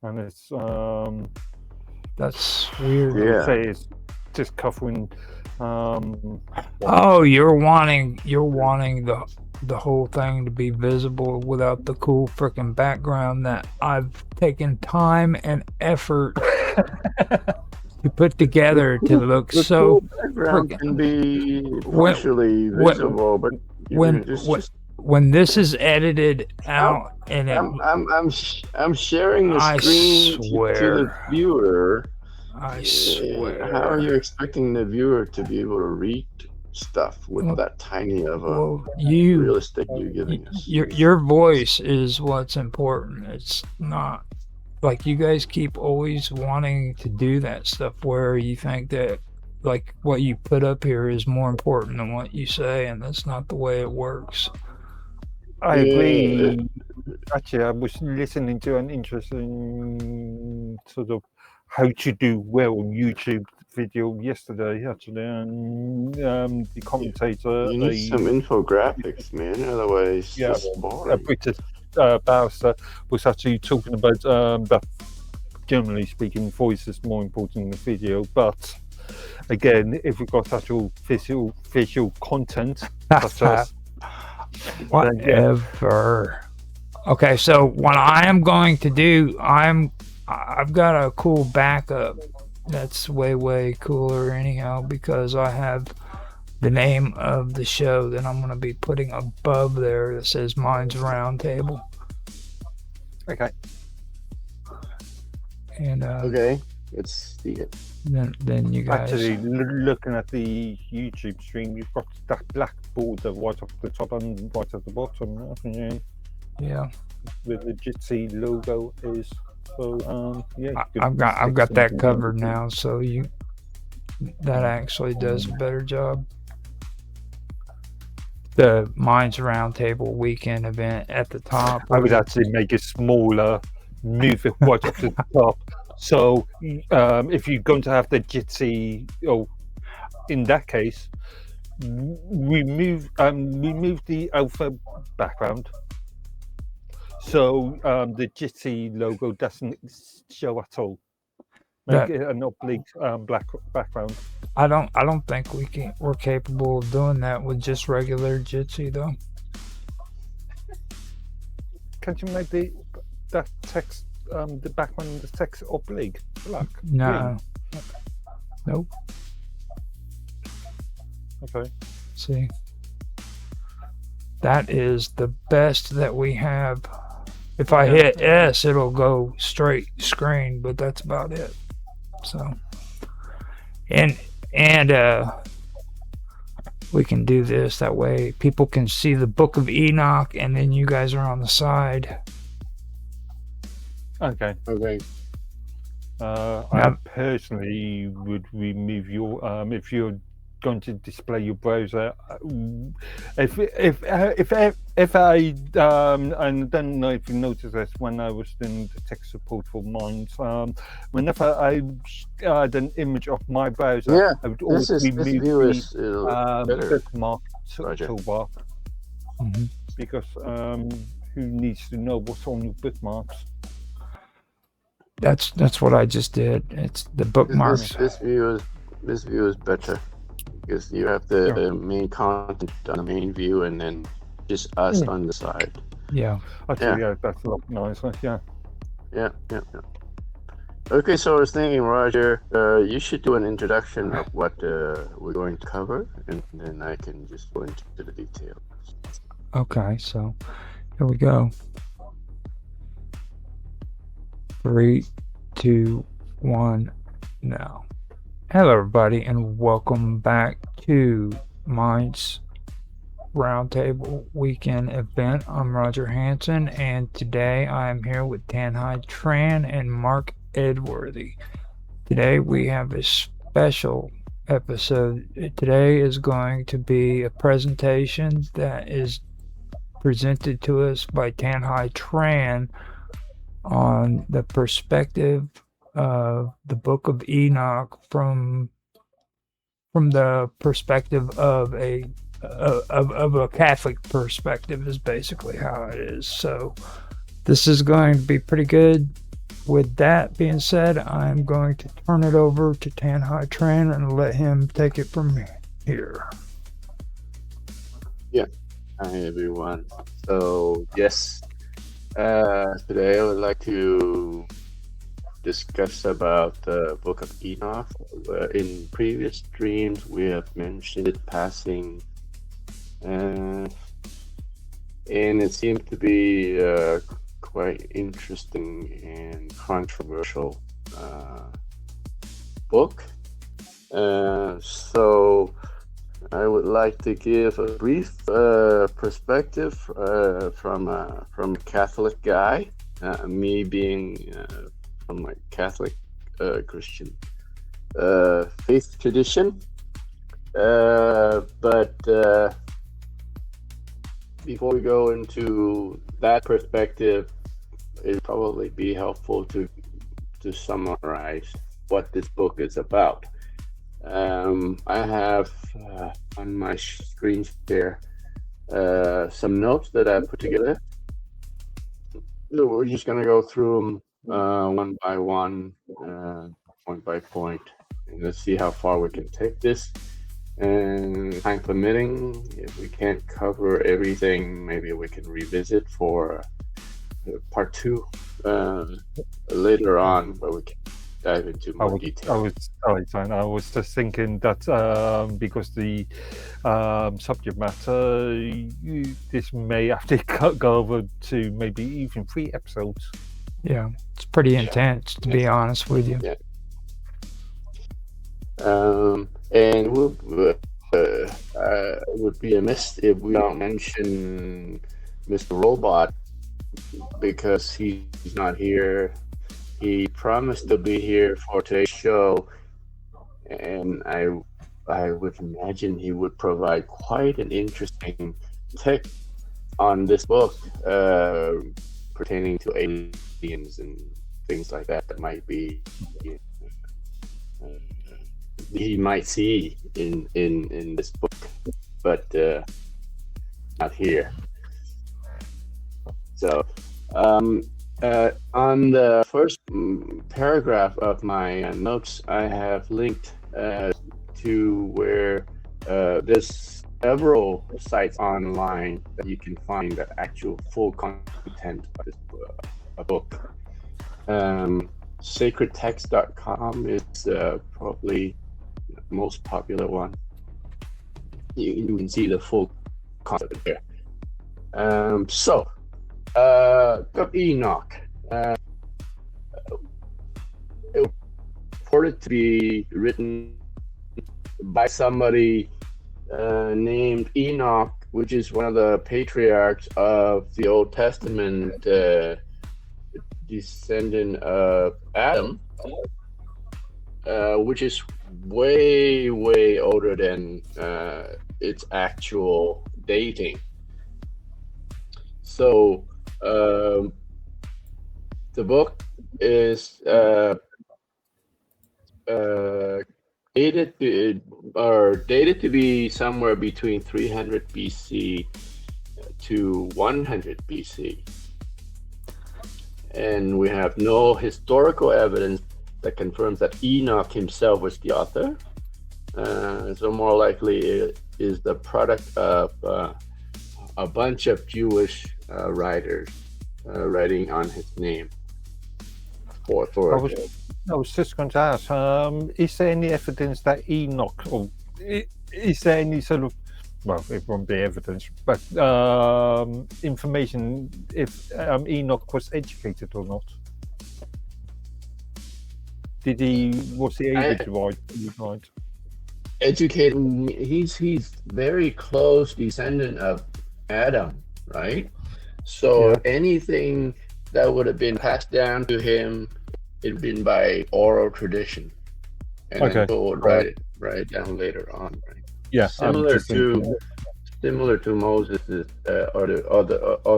and it's That's weird. Yeah. say it's just covering. Oh, you're wanting the whole thing to be visible without the cool freaking background that I've taken time and effort to put together to look The so cool background freaking. can be When- partially when- visible, but When this is edited out and it, I'm sharing the I screen to the swear. viewer. I swear. How are you expecting the viewer to be able to read stuff with Well- that tiny of a Well, real estate you're giving us? your voice is what's important. It's not like you guys keep always wanting to do that stuff where you think that like what you put up here is more important than what you say, and that's not the way it works. I agree. Actually, I was listening to an interesting sort of how to do well on YouTube video yesterday, actually, and the commentator, You need some infographics, man. Otherwise, Yeah, it's a boring. British barrister, was actually talking about that, generally speaking, voice is more important than video, but again, if we've got actual visual content, such as Whatever. Okay, so what I am going to do, I've got a cool backup that's way cooler anyhow, because I have the name of the show that I'm going to be putting above there that says Mine's Roundtable. okay. And Okay, let's see it. then you guys. Actually, looking at the YouTube stream, you've got that black border right off the top and right at the bottom, haven't you? Yeah, Where the Jitsi logo is. So, yeah. I've got that covered now, so that actually does a better job. The Minds Roundtable weekend event at the top. I would actually make it smaller, move it right up to the top. So, if you're going to have the Jitsi, in that case, remove the alpha background. So the Jitsi logo doesn't show at all. Make it an oblique black background. I don't think we're capable of doing that with just regular Jitsi though. Can't you make that text, the background, the text oblique black? No. Nope. Okay. See, that is the best that we have. If I hit S, it'll go straight screen, but that's about it. So, and we can do this that way. People can see the Book of Enoch, and then you guys are on the side. Okay. I personally would remove your if you're going to display your browser. If I and I don't know if you noticed this when I was doing the tech support for Minds, whenever I had an image of my browser, I would always remove the bookmark toolbar, because who needs to know what's on your bookmarks? That's what I just did. It's the bookmarks. This view is better because you have the main content on the main view and then just us on the side. Yeah. Actually, that's a lot nicer. Yeah. Okay, so I was thinking, Roger, you should do an introduction of what we're going to cover, and then I can just go into the details. Okay, so here we go. 3, 2, 1, now. Hello, everybody, and welcome back to Minds Roundtable Weekend Event. I'm Roger Hanson, and today I am here with Tanhai Tran and Mark Edworthy. Today we have a special episode. Today is going to be a presentation that is presented to us by Tanhai Tran on the perspective of the Book of Enoch from the perspective of a Catholic perspective is basically how it is. So this is going to be pretty good. with that being said, I'm going to turn it over to Tan Hai Tran and let him take it from here. Hi everyone. So yes, today I would like to discuss about the Book of Enoch. In previous streams, we have mentioned it passing, and it seems to be quite interesting and controversial book. So I would like to give a brief perspective from a Catholic guy, me being from a Catholic Christian faith tradition. But before we go into that perspective, it'd probably be helpful to summarize what this book is about. I have on my screen share some notes that I put together. So we're just going to go through them one by one, point by point, and let's see how far we can take this. And time permitting, if we can't cover everything, maybe we can revisit for part 2 later on, where we can dive into more detail. I was just thinking that because the subject matter, this may have to go over to maybe even 3 episodes. Yeah, it's pretty intense, to be honest with you. Yeah. And it would be amiss if we don't mention Mr. Robot, because he's not here. He promised to be here for today's show, and I would imagine he would provide quite an interesting take on this book pertaining to aliens and things like that might be he might see in this book, but not here. So on the first paragraph of my notes, I have linked to where there's several sites online that you can find the actual full content of this book. Sacredtext.com is probably the most popular one. You can see the full content there. So, Enoch. It purported to be written by somebody named Enoch, which is one of the patriarchs of the Old Testament, descendant of Adam, which is way older than its actual dating. So the book is dated to be somewhere between 300 BC to 100 BC. And we have no historical evidence that confirms that Enoch himself was the author. So more likely it is the product of a bunch of Jewish writers writing on his name for authority. I was just going to ask, is there any evidence that Enoch, or is there any sort of, well, it won't be evidence, but information if Enoch was educated or not? Was he able to write? Educated, he's very close descendant of Adam, right? So anything that would have been passed down to him, it'd been by oral tradition, and then people would write it down later on, right? Yeah, similar to Moses' or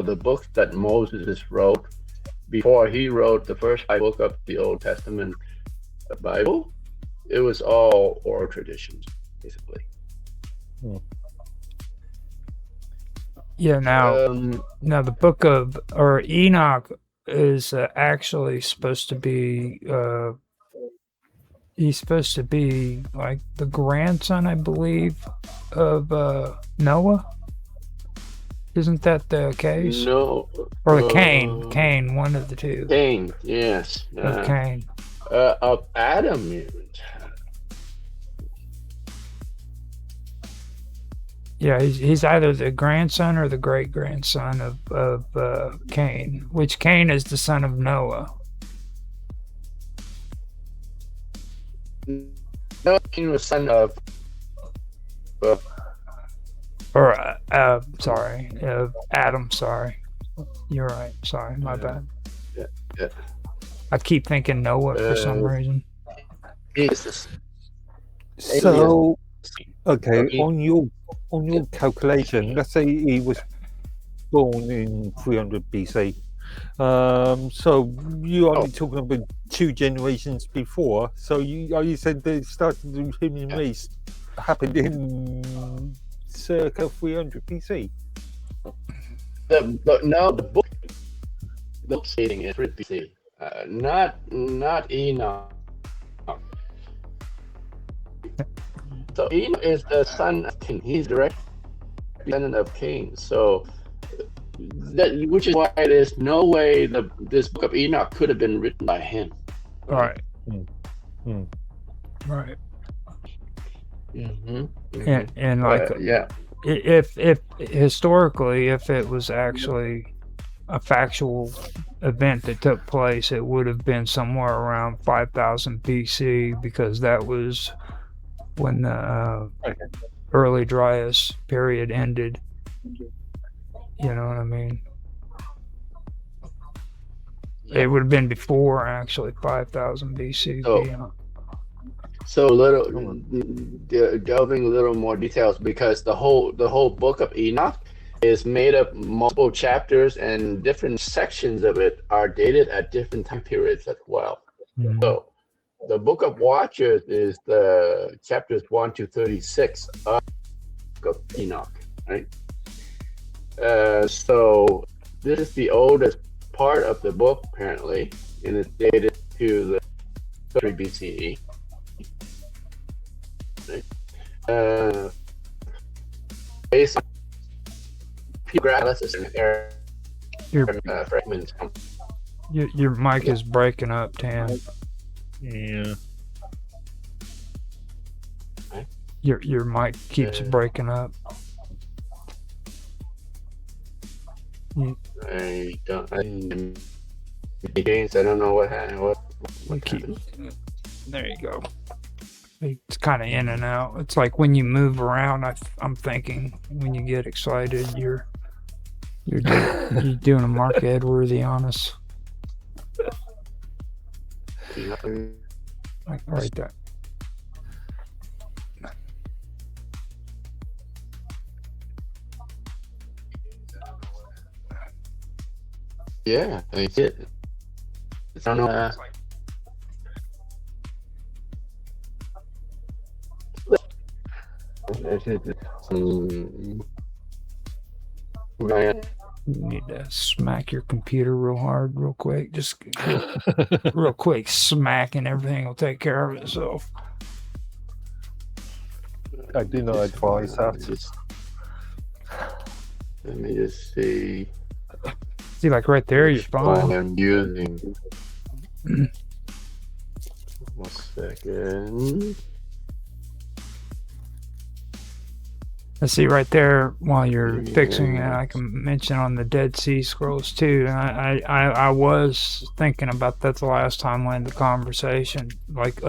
the books that Moses wrote before he wrote the first book of the Old Testament Bible. It was all oral traditions, basically. Yeah. Now the book of Enoch is actually supposed to be. He's supposed to be like the grandson, I believe, of Noah. Isn't that the case? No. Or the Cain? Cain, one of the two. Cain, yes. Of Cain. Of Adam, even. Yeah, he's either the grandson or the great grandson of Cain, which Cain is the son of Noah. No, Cain was son of. Or sorry, Adam. Sorry, you're right. Sorry, my bad. Yeah. I keep thinking Noah for some reason. Jesus. So, okay, on your calculation, let's say he was born in 300 BC. So you are talking about 2 generations before. So you said the start of the human race happened in circa 300 BC. No, the book stating is 300 BC, not Enoch. So Enoch is the son of Cain. He's direct descendant of Cain. So which is why there's no way this book of Enoch could have been written by him. Right. Right. And like if historically, if it was actually a factual event that took place, it would have been somewhere around 5000 BC, because that was when the early Dryas period ended. You know what I mean? It would have been before actually 5000 BC. So delving a little more details, because the whole book of Enoch is made of multiple chapters, and different sections of it are dated at different time periods as well. Mm-hmm. So the book of Watchers is the chapters 1 to 36 of Enoch, right? So this is the oldest part of the book apparently, and it's dated to the 3 BCE. Based on analysis and fragments. Your mic is breaking up, Tam. Yeah. Your mic keeps breaking up. I don't know what happened. There you go. It's kind of in and out. It's like when you move around. I'm thinking when you get excited, you're doing a Mark Edworthy on us. Like right there. Yeah, I did. I don't know. You need to smack your computer real hard, real quick. Just real quick, smack, and everything will take care of itself. I do not advise that. Let me just see. See, like right there, you're fine. I'm using. 1 second. Let's see right there while you're fixing it. I can mention on the Dead Sea Scrolls too. I was thinking about that the last time we had the conversation. Like,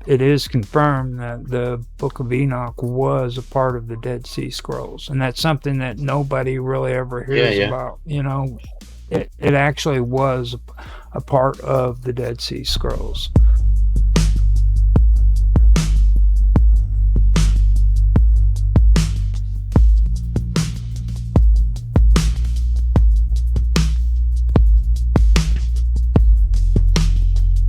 it is confirmed that the Book of Enoch was a part of the Dead Sea Scrolls, and that's something that nobody really ever hears about. You know, it actually was a part of the Dead Sea Scrolls.